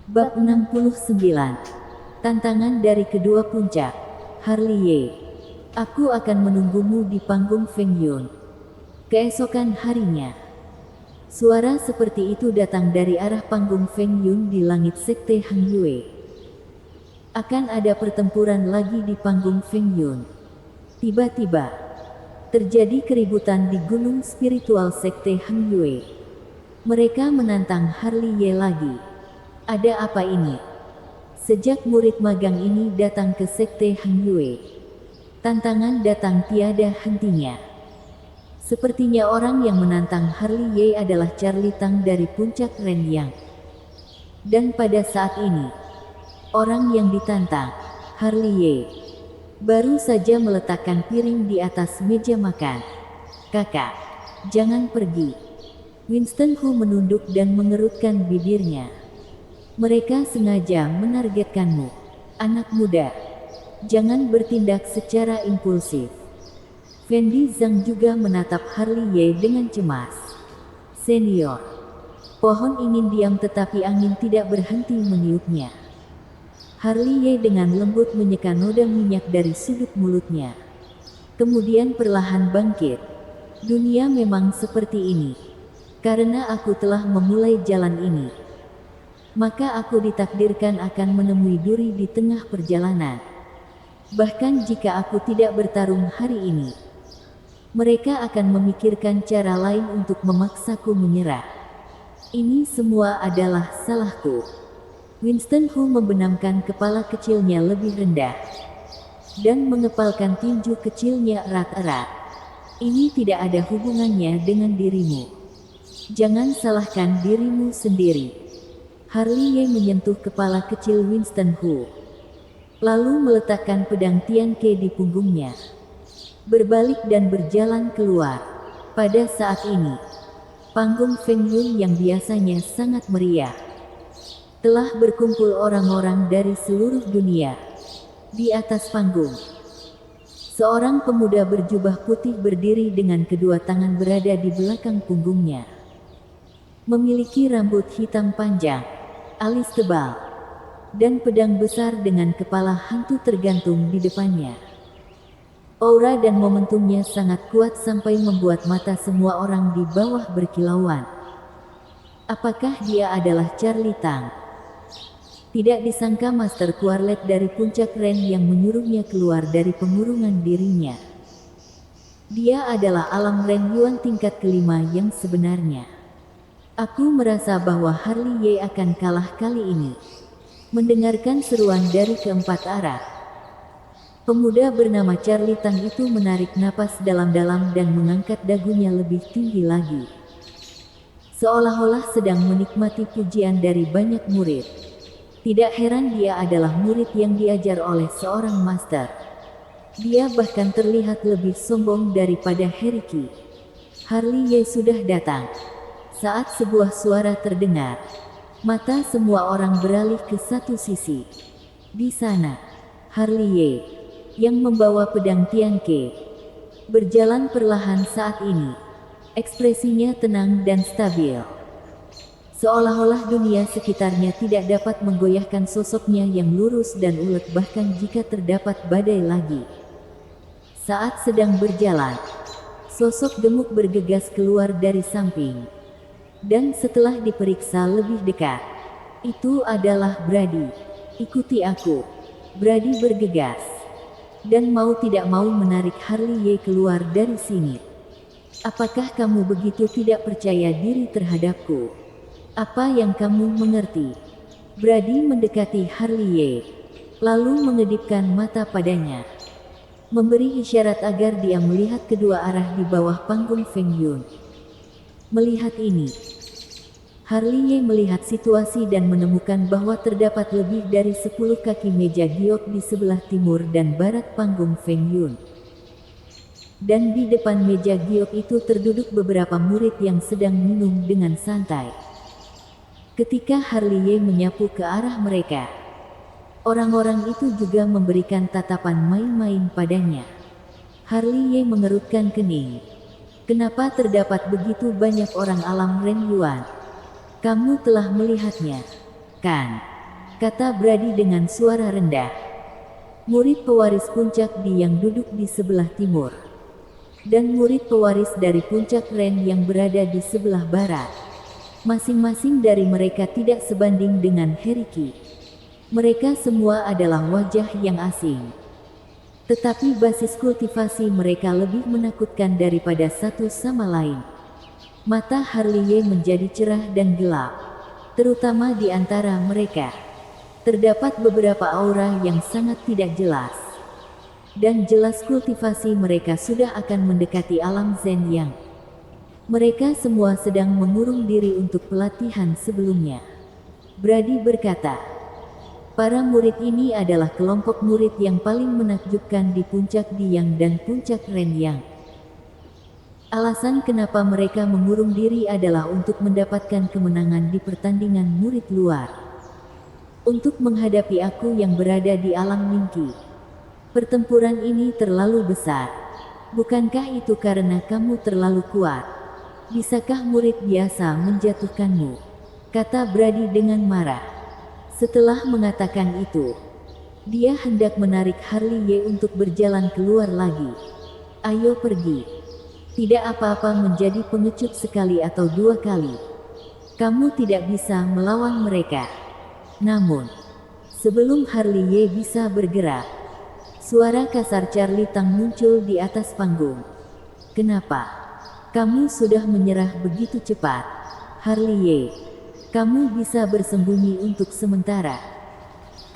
Bab 69. Tantangan dari kedua puncak. Harley Ye. Aku akan menunggumu di panggung Feng Yun. Keesokan harinya, suara seperti itu datang dari arah panggung Feng Yun di langit sekte Hang Yue. Akan ada pertempuran lagi di panggung Feng Yun. Tiba-tiba, terjadi keributan di gunung spiritual sekte Hang Yue. Mereka menantang Harley Ye lagi. Ada apa ini? Sejak murid magang ini datang ke sekte Hang Yue, tantangan datang tiada hentinya. Sepertinya orang yang menantang Harley Ye adalah Charlie Tang dari puncak Ren Yang. Dan pada saat ini, orang yang ditantang, Harley Ye, baru saja meletakkan piring di atas meja makan. Kakak, jangan pergi. Winston Hu menunduk dan mengerutkan bibirnya. Mereka sengaja menargetkanmu, anak muda. Jangan bertindak secara impulsif. Fendi Zhang juga menatap Harley Ye dengan cemas. Senior, pohon ingin diam tetapi angin tidak berhenti meniupnya. Harley Ye dengan lembut menyeka noda minyak dari sudut mulutnya. Kemudian perlahan bangkit. Dunia memang seperti ini. Karena aku telah memulai jalan ini, maka aku ditakdirkan akan menemui duri di tengah perjalanan. Bahkan jika aku tidak bertarung hari ini, mereka akan memikirkan cara lain untuk memaksaku menyerah. Ini semua adalah salahku. Winston Hu membenamkan kepala kecilnya lebih rendah dan mengepalkan tinju kecilnya erat-erat. Ini tidak ada hubungannya dengan dirimu. Jangan salahkan dirimu sendiri. Harley Ye menyentuh kepala kecil Winston Hu, lalu meletakkan pedang Tian Ke di punggungnya, berbalik dan berjalan keluar. Pada saat ini, panggung Feng Yun yang biasanya sangat meriah, telah berkumpul orang-orang dari seluruh dunia. Di atas panggung, seorang pemuda berjubah putih berdiri dengan kedua tangan berada di belakang punggungnya. Memiliki rambut hitam panjang, alis tebal, dan pedang besar dengan kepala hantu tergantung di depannya. Aura dan momentumnya sangat kuat sampai membuat mata semua orang di bawah berkilauan. Apakah dia adalah Charlie Tang? Tidak disangka Master Quarlet dari puncak Ren yang menyuruhnya keluar dari pengurungan dirinya. Dia adalah alam Ren Yuan tingkat kelima yang sebenarnya. Aku merasa bahwa Harley Ye akan kalah kali ini. Mendengarkan seruan dari keempat arah, pemuda bernama Charlie Tang itu menarik napas dalam-dalam dan mengangkat dagunya lebih tinggi lagi, seolah-olah sedang menikmati pujian dari banyak murid. Tidak heran dia adalah murid yang diajar oleh seorang master. Dia bahkan terlihat lebih sombong daripada Heriki. Harley Ye sudah datang. Saat sebuah suara terdengar, mata semua orang beralih ke satu sisi. Di sana, Harley Ye, yang membawa pedang Tian Ke, berjalan perlahan saat ini. Ekspresinya tenang dan stabil, seolah-olah dunia sekitarnya tidak dapat menggoyahkan sosoknya yang lurus dan ulet bahkan jika terdapat badai lagi. Saat sedang berjalan, sosok gemuk bergegas keluar dari samping. Dan setelah diperiksa lebih dekat, itu adalah Brady. Ikuti aku. Brady bergegas, dan mau tidak mau menarik Harley Ye keluar dari sini. Apakah kamu begitu tidak percaya diri terhadapku? Apa yang kamu mengerti? Brady mendekati Harley Ye, lalu mengedipkan mata padanya, memberi isyarat agar dia melihat kedua arah di bawah panggung Feng Yun. Melihat ini, Harley Ye melihat situasi dan menemukan bahwa terdapat lebih dari 10 kaki meja giok di sebelah timur dan barat panggung Feng Yun. Dan di depan meja giok itu terduduk beberapa murid yang sedang minum dengan santai. Ketika Harley Ye menyapu ke arah mereka, orang-orang itu juga memberikan tatapan main-main padanya. Harley Ye mengerutkan kening. Kenapa terdapat begitu banyak orang alam Ren Yuan? Kamu telah melihatnya, kan? kata Brady dengan suara rendah. Murid pewaris puncak Di yang duduk di sebelah timur. Dan murid pewaris dari puncak Ren yang berada di sebelah barat. Masing-masing dari mereka tidak sebanding dengan Heriki. Mereka semua adalah wajah yang asing. Tetapi basis kultivasi mereka lebih menakutkan daripada satu sama lain. Mata Harley menjadi cerah dan gelap, terutama di antara mereka. Terdapat beberapa aura yang sangat tidak jelas. Dan jelas kultivasi mereka sudah akan mendekati alam Zen Yang. Mereka semua sedang mengurung diri untuk pelatihan sebelumnya. Brady berkata, para murid ini adalah kelompok murid yang paling menakjubkan di puncak Diyang dan puncak Ren Yang. Alasan kenapa mereka mengurung diri adalah untuk mendapatkan kemenangan di pertandingan murid luar. Untuk menghadapi aku yang berada di alam mimpi. Pertempuran ini terlalu besar. Bukankah itu karena kamu terlalu kuat? Bisakah murid biasa menjatuhkanmu? Kata Brady dengan marah. Setelah mengatakan itu, dia hendak menarik Harley untuk berjalan keluar lagi. Ayo pergi. Tidak apa-apa menjadi pengecut sekali atau dua kali. Kamu tidak bisa melawan mereka. Namun, sebelum Harley bisa bergerak, suara kasar Charlie Tang muncul di atas panggung. Kenapa? Kamu sudah menyerah begitu cepat, Harley. Kamu bisa bersembunyi untuk sementara.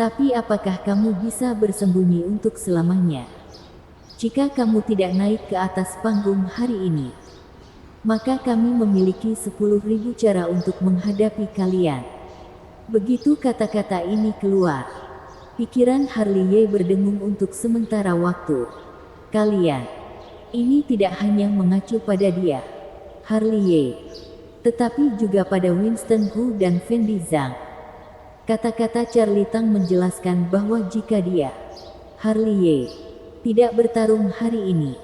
Tapi apakah kamu bisa bersembunyi untuk selamanya? Jika kamu tidak naik ke atas panggung hari ini, maka kami memiliki 10.000 cara untuk menghadapi kalian. Begitu kata-kata ini keluar, pikiran Harley berdengung untuk sementara waktu. Kalian, ini tidak hanya mengacu pada dia, Harley, tetapi juga pada Winston Hu dan Fendi Zhang. Kata-kata Charlie Tang menjelaskan bahwa jika dia, Harley, tidak bertarung hari ini,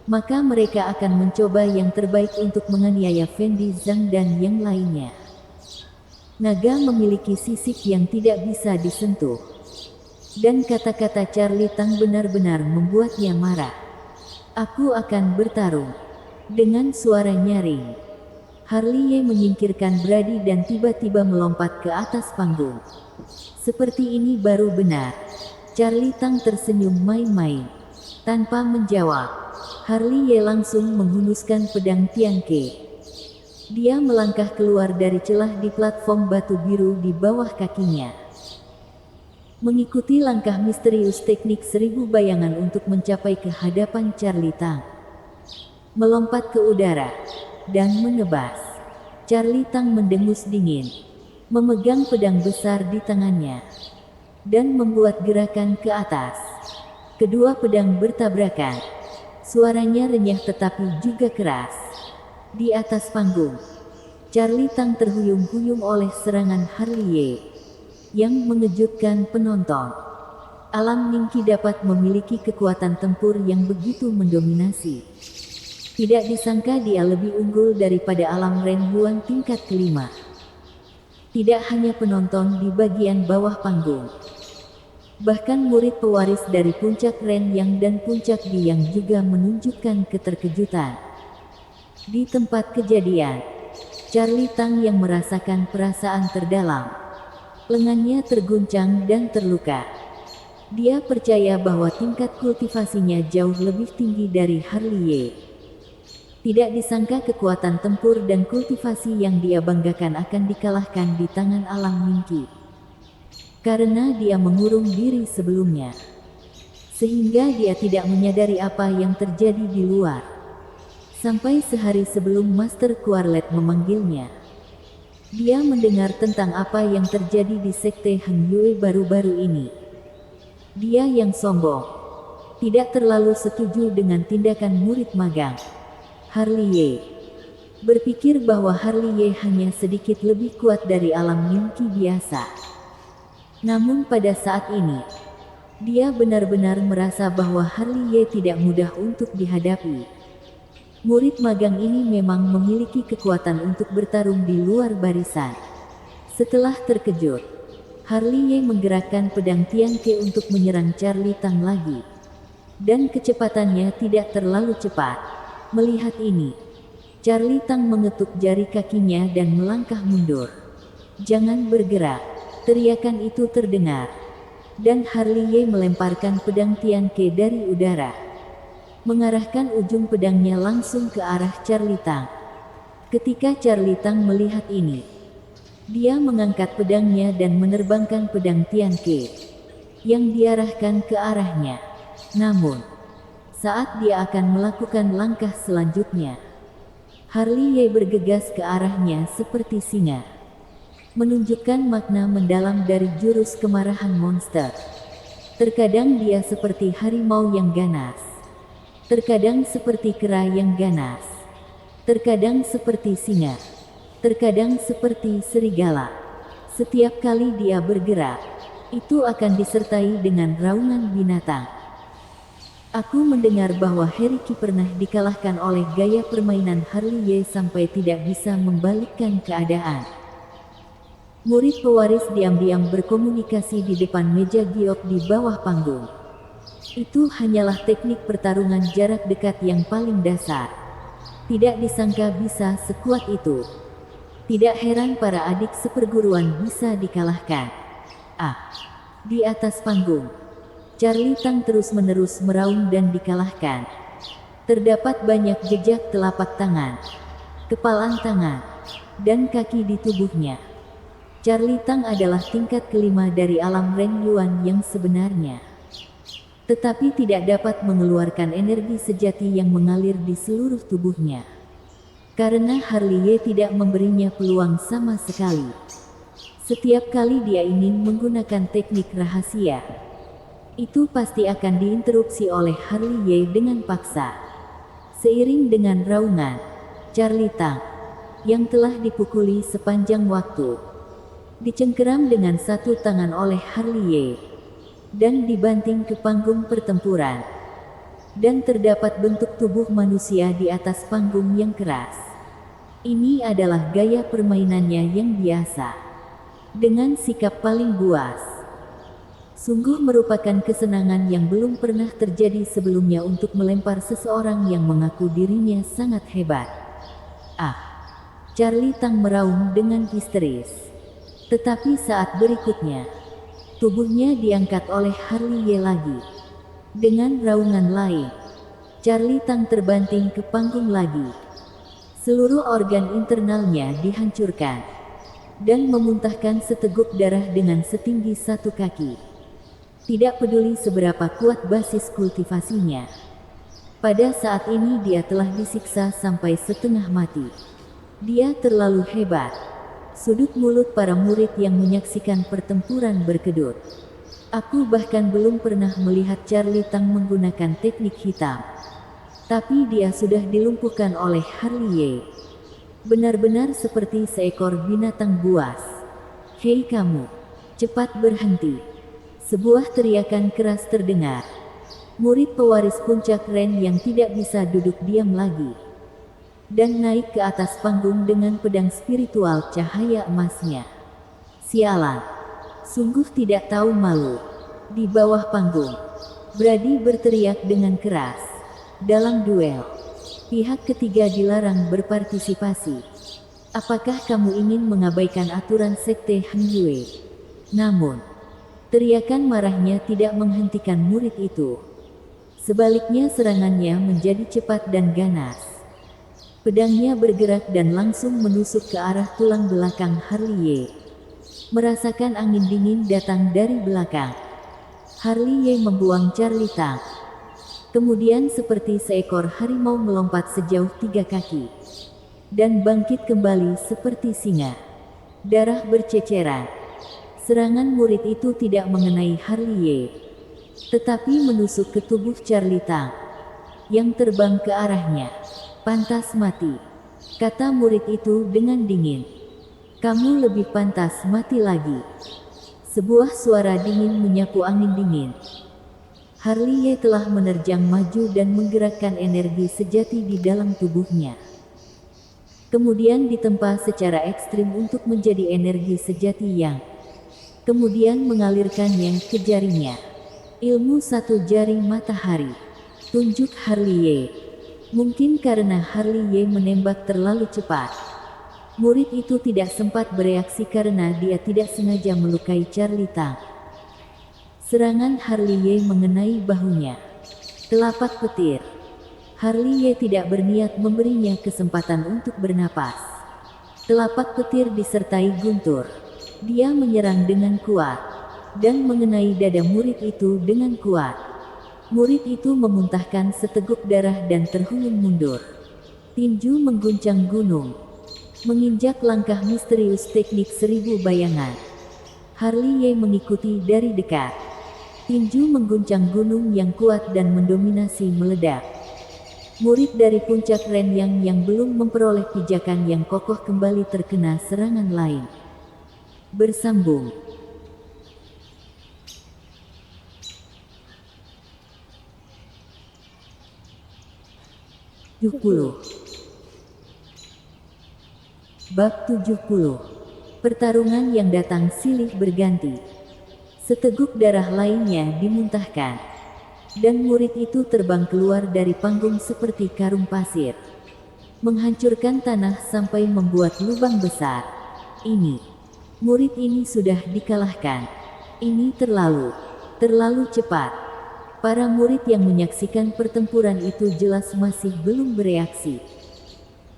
maka mereka akan mencoba yang terbaik untuk menganiaya Fendi Zhang dan yang lainnya. Naga memiliki sisik yang tidak bisa disentuh. Dan kata-kata Charlie Tang benar-benar membuatnya marah. Aku akan bertarung. Dengan suara nyaring, Harley menyingkirkan Brady dan tiba-tiba melompat ke atas panggung. Seperti ini baru benar. Charlie Tang tersenyum main-main. Tanpa menjawab, Harley langsung menghunuskan pedang Tianke. Dia melangkah keluar dari celah di platform batu biru di bawah kakinya. Mengikuti langkah misterius teknik 1000 bayangan untuk mencapai ke hadapan Charlie Tang. Melompat ke udara dan menebas. Charlie Tang mendengus dingin, memegang pedang besar di tangannya, dan membuat gerakan ke atas. Kedua pedang bertabrakan. Suaranya renyah tetapi juga keras. Di atas panggung, Charlie Tang terhuyung-huyung oleh serangan Harley yang mengejutkan penonton. Alam Ningki dapat memiliki kekuatan tempur yang begitu mendominasi. Tidak disangka dia lebih unggul daripada alam Ren Yuan tingkat kelima. Tidak hanya penonton di bagian bawah panggung. Bahkan murid pewaris dari puncak Ren Yang dan puncak Diyang juga menunjukkan keterkejutan. Di tempat kejadian, Charlie Tang yang merasakan perasaan terdalam. Lengannya terguncang dan terluka. Dia percaya bahwa tingkat kultivasinya jauh lebih tinggi dari Harley. Tidak disangka kekuatan tempur dan kultivasi yang dia banggakan akan dikalahkan di tangan alam Ningki. Karena dia mengurung diri sebelumnya. Sehingga dia tidak menyadari apa yang terjadi di luar. Sampai sehari sebelum Master Quarlet memanggilnya. Dia mendengar tentang apa yang terjadi di Sekte Heng Yue baru-baru ini. Dia yang sombong. Tidak terlalu setuju dengan tindakan murid magang. Harley berpikir bahwa Harley hanya sedikit lebih kuat dari alam Ningki biasa. Namun pada saat ini, dia benar-benar merasa bahwa Harley tidak mudah untuk dihadapi. Murid magang ini memang memiliki kekuatan untuk bertarung di luar barisan. Setelah terkejut, Harley menggerakkan pedang Tianke untuk menyerang Charlie Tang lagi. Dan kecepatannya tidak terlalu cepat. Melihat ini, Charlie Tang mengetuk jari kakinya dan melangkah mundur. "Jangan bergerak," teriakan itu terdengar. Dan Harley melemparkan pedang Tianke dari udara, mengarahkan ujung pedangnya langsung ke arah Charlie Tang. Ketika Charlie Tang melihat ini, dia mengangkat pedangnya dan menerbangkan pedang Tianke yang diarahkan ke arahnya. Namun, saat dia akan melakukan langkah selanjutnya, Harley bergegas ke arahnya seperti singa, menunjukkan makna mendalam dari jurus kemarahan monster. Terkadang dia seperti harimau yang ganas, terkadang seperti kera yang ganas, terkadang seperti singa, terkadang seperti serigala. Setiap kali dia bergerak, itu akan disertai dengan raungan binatang. Aku mendengar bahwa Heriki pernah dikalahkan oleh gaya permainan Harley sampai tidak bisa membalikkan keadaan. Murid pewaris diam-diam berkomunikasi di depan meja giok di bawah panggung. Itu hanyalah teknik pertarungan jarak dekat yang paling dasar. Tidak disangka bisa sekuat itu. Tidak heran para adik seperguruan bisa dikalahkan. Di atas panggung, Charlie Tang terus-menerus meraung dan dikalahkan. Terdapat banyak jejak telapak tangan, kepalan tangan, dan kaki di tubuhnya. Charlie Tang adalah tingkat kelima dari alam Ren Yuan yang sebenarnya, tetapi tidak dapat mengeluarkan energi sejati yang mengalir di seluruh tubuhnya, karena Harley tidak memberinya peluang sama sekali. Setiap kali dia ingin menggunakan teknik rahasia, itu pasti akan diinterupsi oleh Harley dengan paksa. Seiring dengan raungan, Charlie Tang, yang telah dipukuli sepanjang waktu, dicengkeram dengan satu tangan oleh Harley, dan dibanting ke panggung pertempuran. Dan terdapat bentuk tubuh manusia di atas panggung yang keras. Ini adalah gaya permainannya yang biasa, dengan sikap paling buas. Sungguh merupakan kesenangan yang belum pernah terjadi sebelumnya untuk melempar seseorang yang mengaku dirinya sangat hebat. Charlie Tang meraung dengan histeris. Tetapi saat berikutnya, tubuhnya diangkat oleh Harley lagi. Dengan raungan lain, Charlie Tang terbanting ke panggung lagi. Seluruh organ internalnya dihancurkan, dan memuntahkan seteguk darah dengan setinggi satu kaki. Tidak peduli seberapa kuat basis kultivasinya, pada saat ini dia telah disiksa sampai setengah mati. Dia terlalu hebat. Sudut mulut para murid yang menyaksikan pertempuran berkedut. Aku bahkan belum pernah melihat Charlie Tang menggunakan teknik hitam. Tapi dia sudah dilumpuhkan oleh Harley. Benar-benar seperti seekor binatang buas. "Hei kamu, cepat berhenti!" Sebuah teriakan keras terdengar. Murid pewaris puncak Ren yang tidak bisa duduk diam lagi, dan naik ke atas panggung dengan pedang spiritual cahaya emasnya. Sialan, sungguh tidak tahu malu. Di bawah panggung, Brady berteriak dengan keras. Dalam duel, pihak ketiga dilarang berpartisipasi. Apakah kamu ingin mengabaikan aturan sekte Han Yue? Namun, teriakan marahnya tidak menghentikan murid itu. Sebaliknya serangannya menjadi cepat dan ganas. Pedangnya bergerak dan langsung menusuk ke arah tulang belakang Harley. Merasakan angin dingin datang dari belakang, Harley membuang Charlie Tang. Kemudian seperti seekor harimau melompat sejauh 3 kaki, dan bangkit kembali seperti singa. Darah berceceran. Serangan murid itu tidak mengenai Harley, tetapi menusuk ke tubuh Charlie Tang, yang terbang ke arahnya. "Pantas mati," kata murid itu dengan dingin. "Kamu lebih pantas mati lagi." Sebuah suara dingin menyapu angin dingin. Harley telah menerjang maju dan menggerakkan energi sejati di dalam tubuhnya. Kemudian ditempa secara ekstrim untuk menjadi energi sejati yang kemudian mengalirkannya ke jarinya. Ilmu satu jari matahari. Tunjuk Harley. Mungkin karena Harley menembak terlalu cepat, murid itu tidak sempat bereaksi karena dia tidak sengaja melukai Charlie Tang. Serangan Harley mengenai bahunya. Telapak petir. Harley tidak berniat memberinya kesempatan untuk bernapas. Telapak petir disertai guntur. Dia menyerang dengan kuat dan mengenai dada murid itu dengan kuat. Murid itu memuntahkan seteguk darah dan terhuyung mundur. Tinju mengguncang gunung. Menginjak langkah misterius teknik 1000 bayangan. Harley mengikuti dari dekat. Tinju mengguncang gunung yang kuat dan mendominasi meledak. Murid dari puncak Renyang yang belum memperoleh pijakan yang kokoh kembali terkena serangan lain. Bersambung. Bab 70. Pertarungan yang datang silih berganti. Seteguk darah lainnya dimuntahkan. Dan murid itu terbang keluar dari panggung seperti karung pasir. Menghancurkan tanah sampai membuat lubang besar. Murid ini sudah dikalahkan. Ini terlalu cepat. Para murid yang menyaksikan pertempuran itu jelas masih belum bereaksi.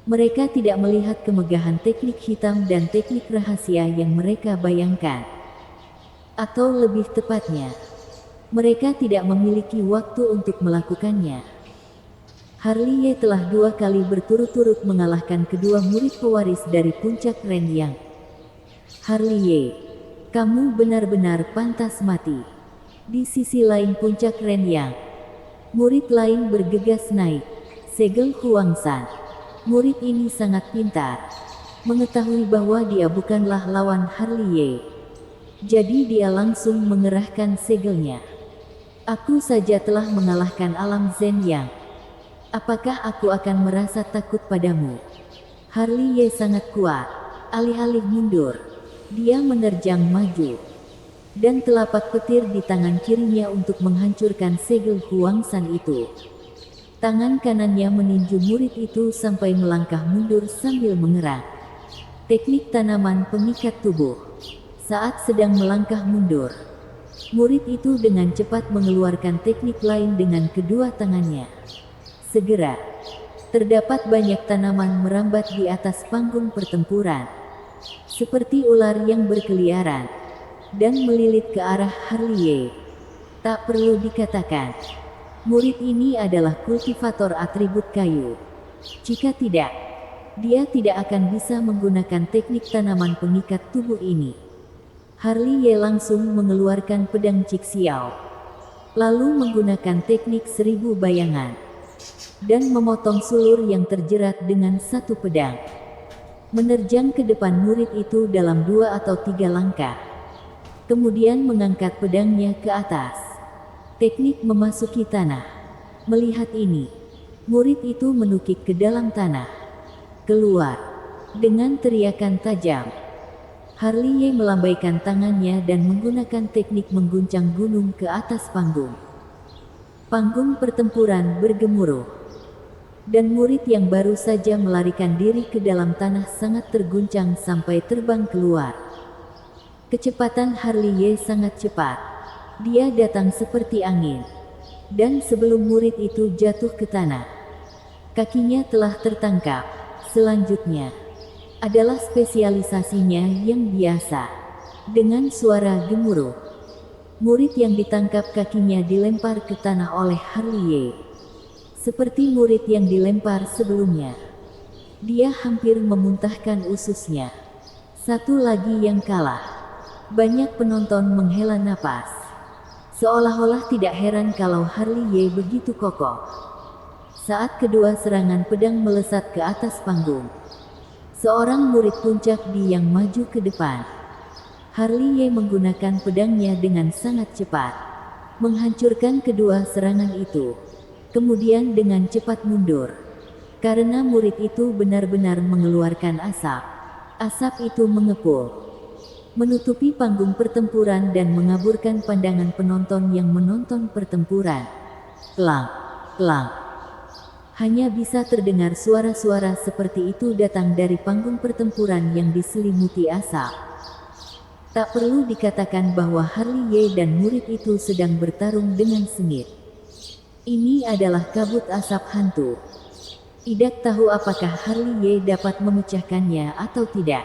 Mereka tidak melihat kemegahan teknik hitam dan teknik rahasia yang mereka bayangkan. Atau lebih tepatnya, mereka tidak memiliki waktu untuk melakukannya. Harley telah 2 kali berturut-turut mengalahkan kedua murid pewaris dari puncak Renyang. Harley, kamu benar-benar pantas mati. Di sisi lain puncak Renyang, murid lain bergegas naik. Segel Huangsan. Murid ini sangat pintar. Mengetahui bahwa dia bukanlah lawan Harley. Jadi dia langsung mengerahkan segelnya. Aku saja telah mengalahkan alam Zen Yang. Apakah aku akan merasa takut padamu? Harley sangat kuat. Alih-alih mundur, dia menerjang maju. Dan telapak petir di tangan kirinya untuk menghancurkan segel Huangsan itu. Tangan kanannya meninju murid itu sampai melangkah mundur sambil mengerang. Teknik tanaman pengikat tubuh. Saat sedang melangkah mundur, murid itu dengan cepat mengeluarkan teknik lain dengan kedua tangannya. Segera, terdapat banyak tanaman merambat di atas panggung pertempuran. Seperti ular yang berkeliaran. Dan melilit ke arah Harley. Tak perlu dikatakan, murid ini adalah kultivator atribut kayu. Jika tidak, dia tidak akan bisa menggunakan teknik tanaman pengikat tubuh ini. Harley langsung mengeluarkan pedang Cixiao. Lalu menggunakan teknik 1000 bayangan. Dan memotong sulur yang terjerat dengan satu pedang. Menerjang ke depan murid itu dalam 2 atau 3 langkah. Kemudian mengangkat pedangnya ke atas. Teknik memasuki tanah. Melihat ini, murid itu menukik ke dalam tanah. Keluar. Dengan teriakan tajam. Harley melambaikan tangannya dan menggunakan teknik mengguncang gunung ke atas panggung. Panggung pertempuran bergemuruh. Dan murid yang baru saja melarikan diri ke dalam tanah sangat terguncang sampai terbang keluar. Kecepatan Harley sangat cepat. Dia datang seperti angin. Dan sebelum murid itu jatuh ke tanah, kakinya telah tertangkap. Selanjutnya adalah spesialisasinya yang biasa. Dengan suara gemuruh, murid yang ditangkap kakinya dilempar ke tanah oleh Harley. Seperti murid yang dilempar sebelumnya. Dia hampir memuntahkan ususnya. Satu lagi yang kalah. Banyak penonton menghela napas. Seolah-olah tidak heran kalau Harley begitu kokoh. Saat kedua serangan pedang melesat ke atas panggung, seorang murid puncak Di yang maju ke depan. Harley menggunakan pedangnya dengan sangat cepat, menghancurkan kedua serangan itu. Kemudian dengan cepat mundur. Karena murid itu benar-benar mengeluarkan asap. Asap itu mengepul. menutupi panggung pertempuran dan mengaburkan pandangan penonton yang menonton pertempuran. Klang, klang. Hanya bisa terdengar suara-suara seperti itu datang dari panggung pertempuran yang diselimuti asap. Tak perlu dikatakan bahwa Harley dan murid itu sedang bertarung dengan sengit. Ini adalah kabut asap hantu. Tidak tahu apakah Harley dapat memecahkannya atau tidak.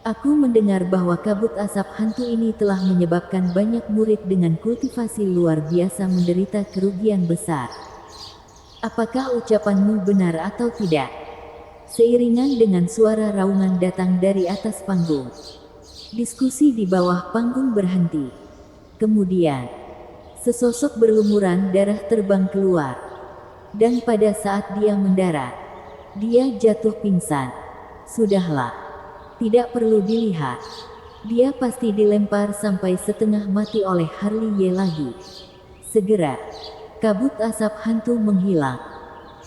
Aku mendengar bahwa kabut asap hantu ini telah menyebabkan banyak murid dengan kultivasi luar biasa menderita kerugian besar. Apakah ucapanmu benar atau tidak? Seiringan dengan suara raungan datang dari atas panggung. Diskusi di bawah panggung berhenti. Kemudian, sesosok berlumuran darah terbang keluar. Dan pada saat dia mendarat, dia jatuh pingsan. Sudahlah, tidak perlu dilihat. Dia pasti dilempar sampai setengah mati oleh Harley lagi. Segera, kabut asap hantu menghilang.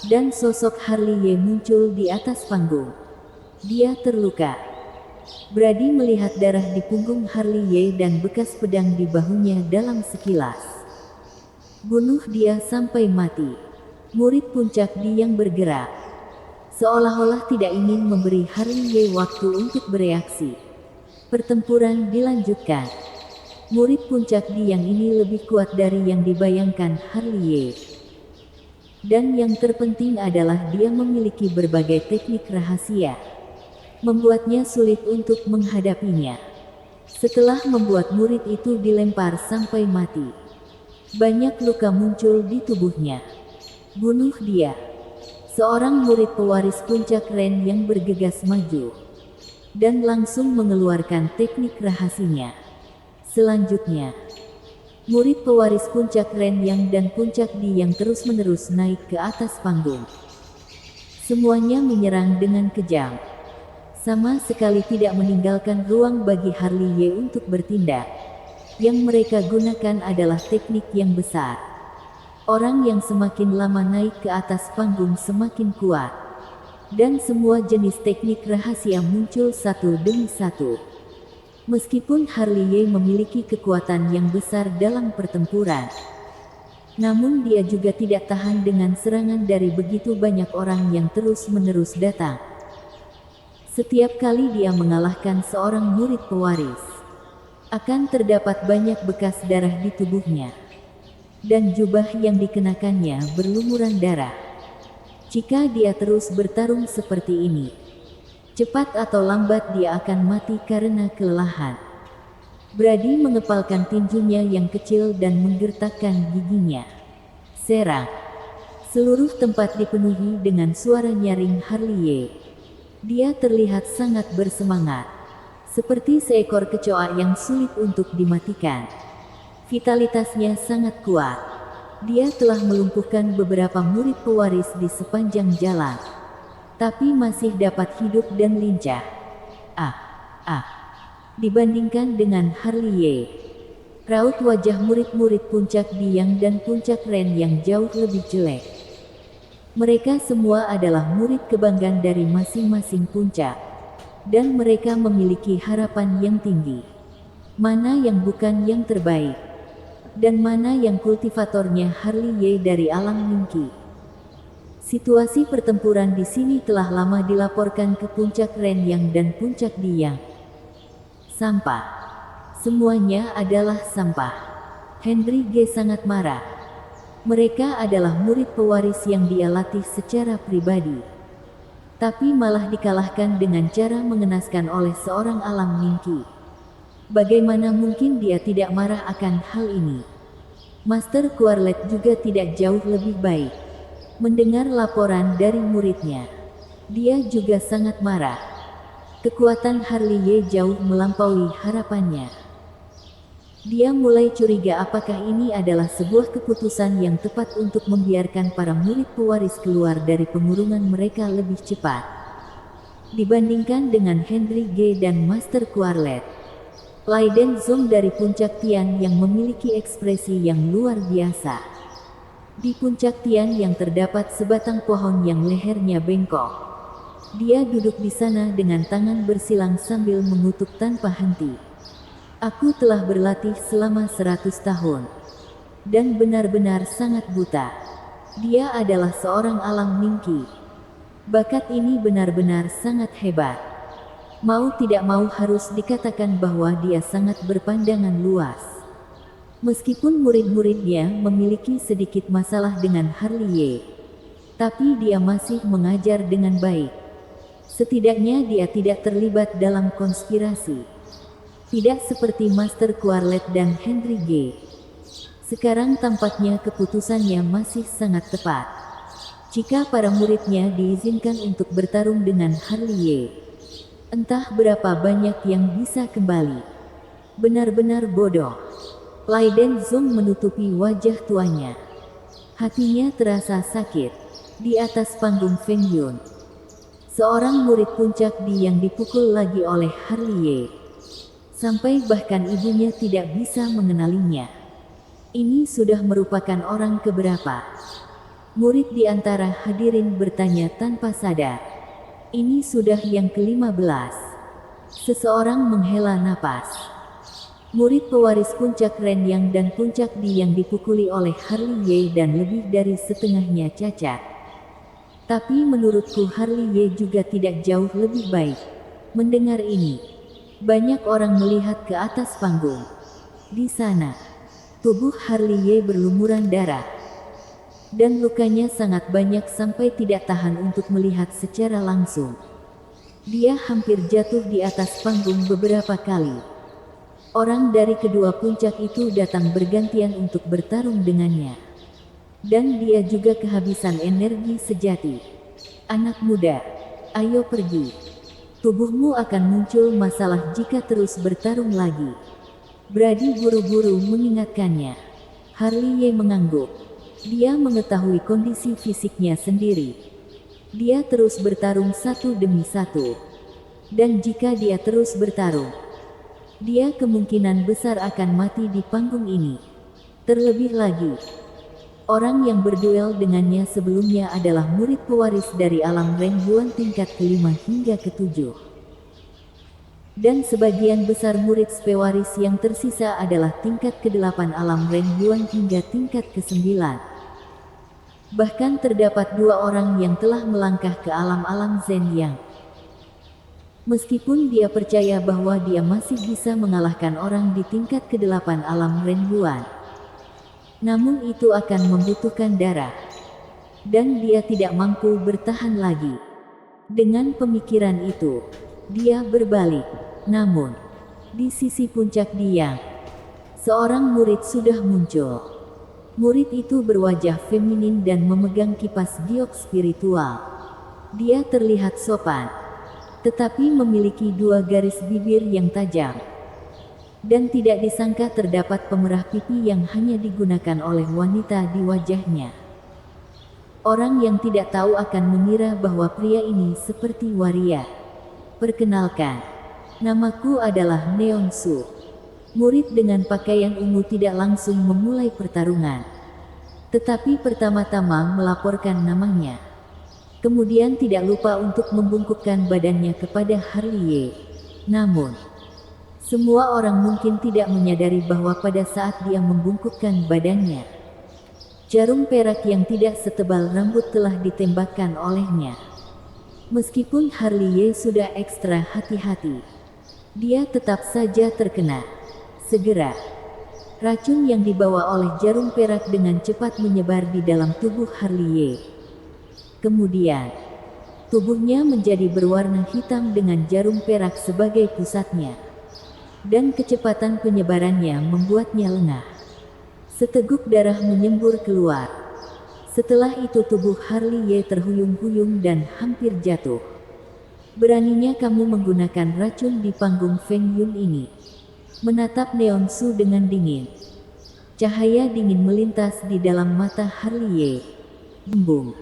Dan sosok Harley muncul di atas panggung. Dia terluka. Brady melihat darah di punggung Harley dan bekas pedang di bahunya dalam sekilas. Bunuh dia sampai mati. Murid puncak di yang bergerak. Seolah-olah tidak ingin memberi Harley waktu untuk bereaksi. Pertempuran dilanjutkan. Murid puncak di yang ini lebih kuat dari yang dibayangkan Harley. Dan yang terpenting adalah dia memiliki berbagai teknik rahasia. Membuatnya sulit untuk menghadapinya. Setelah membuat murid itu dilempar sampai mati, banyak luka muncul di tubuhnya. Bunuh dia. Seorang murid pewaris puncak Ren yang bergegas maju dan langsung mengeluarkan teknik rahasianya. Selanjutnya, murid pewaris puncak Ren yang dan puncak Di yang terus-menerus naik ke atas panggung. Semuanya menyerang dengan kejam. Sama sekali tidak meninggalkan ruang bagi Harley untuk bertindak. Yang mereka gunakan adalah teknik yang besar. Orang yang semakin lama naik ke atas panggung semakin kuat. Dan semua jenis teknik rahasia muncul satu demi satu. Meskipun Harley memiliki kekuatan yang besar dalam pertempuran, namun dia juga tidak tahan dengan serangan dari begitu banyak orang yang terus-menerus datang. Setiap kali dia mengalahkan seorang murid pewaris, akan terdapat banyak bekas darah di tubuhnya. Dan jubah yang dikenakannya berlumuran darah. Jika dia terus bertarung seperti ini, cepat atau lambat dia akan mati karena kelelahan. Brady mengepalkan tinjunya yang kecil dan menggertakkan giginya. Serang. Seluruh tempat dipenuhi dengan suara nyaring Harley. Dia terlihat sangat bersemangat, seperti seekor kecoa yang sulit untuk dimatikan. Vitalitasnya sangat kuat. Dia telah melumpuhkan beberapa murid pewaris di sepanjang jalan, tapi masih dapat hidup dan lincah. Dibandingkan dengan Harley, raut wajah murid-murid puncak Diang dan puncak Ren yang jauh lebih jelek. Mereka semua adalah murid kebanggaan dari masing-masing puncak, dan mereka memiliki harapan yang tinggi. Mana yang bukan yang terbaik, dan mana yang kultivatornya Harley dari alam mimpi. Situasi pertempuran di sini telah lama dilaporkan ke puncak Ren Yang dan puncak Diang. Sampah. Semuanya adalah sampah. Henry G sangat marah. Mereka adalah murid pewaris yang dia latih secara pribadi, tapi malah dikalahkan dengan cara mengenaskan oleh seorang alam mimpi. Bagaimana mungkin dia tidak marah akan hal ini? Master Quarlet juga tidak jauh lebih baik. Mendengar laporan dari muridnya, dia juga sangat marah. Kekuatan Harley jauh melampaui harapannya. Dia mulai curiga apakah ini adalah sebuah keputusan yang tepat untuk membiarkan para murid pewaris keluar dari pengurungan mereka lebih cepat. Dibandingkan dengan Henry G dan Master Quarlet, Leiden Zong dari puncak Tian yang memiliki ekspresi yang luar biasa. Di puncak Tian yang terdapat sebatang pohon yang lehernya bengkok. Dia duduk di sana dengan tangan bersilang sambil mengutuk tanpa henti. Aku telah berlatih selama 100 tahun. Dan benar-benar sangat buta. Dia adalah seorang alang mingki. Bakat ini benar-benar sangat hebat. Mau tidak mau harus dikatakan bahwa dia sangat berpandangan luas. Meskipun murid-muridnya memiliki sedikit masalah dengan Harliye, tapi dia masih mengajar dengan baik. Setidaknya dia tidak terlibat dalam konspirasi. Tidak seperti Master Quarlet dan Henry G. Sekarang tampaknya keputusannya masih sangat tepat. Jika para muridnya diizinkan untuk bertarung dengan Harliye, entah berapa banyak yang bisa kembali. Benar-benar bodoh. Laiden Zong menutupi wajah tuanya. Hatinya terasa sakit. Di atas panggung Feng Yun, seorang murid puncak yang dipukul lagi oleh Harliye. Sampai bahkan ibunya tidak bisa mengenalinya. Ini sudah merupakan orang keberapa? Murid di antara hadirin bertanya tanpa sadar. Ini sudah yang ke-15. Seseorang menghela napas. Murid pewaris puncak Ren Yang dan puncak Di yang dipukuli oleh Harliye dan lebih dari setengahnya cacat. Tapi menurutku Harliye juga tidak jauh lebih baik. Mendengar ini, banyak orang melihat ke atas panggung. Di sana, tubuh Harliye berlumuran darah. Dan lukanya sangat banyak sampai tidak tahan untuk melihat secara langsung. Dia hampir jatuh di atas panggung beberapa kali. Orang dari kedua puncak itu datang bergantian untuk bertarung dengannya. Dan dia juga kehabisan energi sejati. Anak muda, ayo pergi. Tubuhmu akan muncul masalah jika terus bertarung lagi. Brady buru-buru mengingatkannya. Harliye mengangguk. Dia mengetahui kondisi fisiknya sendiri. Dia terus bertarung satu demi satu. Dan jika dia terus bertarung, dia kemungkinan besar akan mati di panggung ini. Terlebih lagi, orang yang berduel dengannya sebelumnya adalah murid pewaris dari alam Ren Yuan tingkat ke-5 hingga ke-7. Dan sebagian besar murid pewaris yang tersisa adalah tingkat ke-8 alam Ren Yuan hingga tingkat ke-9. Bahkan terdapat 2 orang yang telah melangkah ke alam-alam Zhen Yang. Meskipun dia percaya bahwa dia masih bisa mengalahkan orang di tingkat ke-8 alam Ren Yuan, namun itu akan membutuhkan darah. Dan dia tidak mampu bertahan lagi. Dengan pemikiran itu, dia berbalik. Namun, di sisi puncak Diang, seorang murid sudah muncul. Murid itu berwajah feminin dan memegang kipas giok spiritual. Dia terlihat sopan, tetapi memiliki 2 garis bibir yang tajam. Dan tidak disangka terdapat pemerah pipi yang hanya digunakan oleh wanita di wajahnya. Orang yang tidak tahu akan mengira bahwa pria ini seperti waria. Perkenalkan, namaku adalah Neon Su. Murid dengan pakaian ungu tidak langsung memulai pertarungan, tetapi pertama-tama melaporkan namanya. Kemudian tidak lupa untuk membungkukkan badannya kepada Harliye. Namun, semua orang mungkin tidak menyadari bahwa pada saat dia membungkukkan badannya, jarum perak yang tidak setebal rambut telah ditembakkan olehnya. Meskipun Harliye sudah ekstra hati-hati, dia tetap saja terkena. Segera, racun yang dibawa oleh jarum perak dengan cepat menyebar di dalam tubuh Harliye. Kemudian, tubuhnya menjadi berwarna hitam dengan jarum perak sebagai pusatnya. Dan kecepatan penyebarannya membuatnya lengah. Seteguk darah menyembur keluar. Setelah itu tubuh Harliye terhuyung-huyung dan hampir jatuh. Beraninya kamu menggunakan racun di panggung Feng Yun ini. Menatap Neon Su dengan dingin. Cahaya dingin melintas di dalam mata Harliye. Bembung.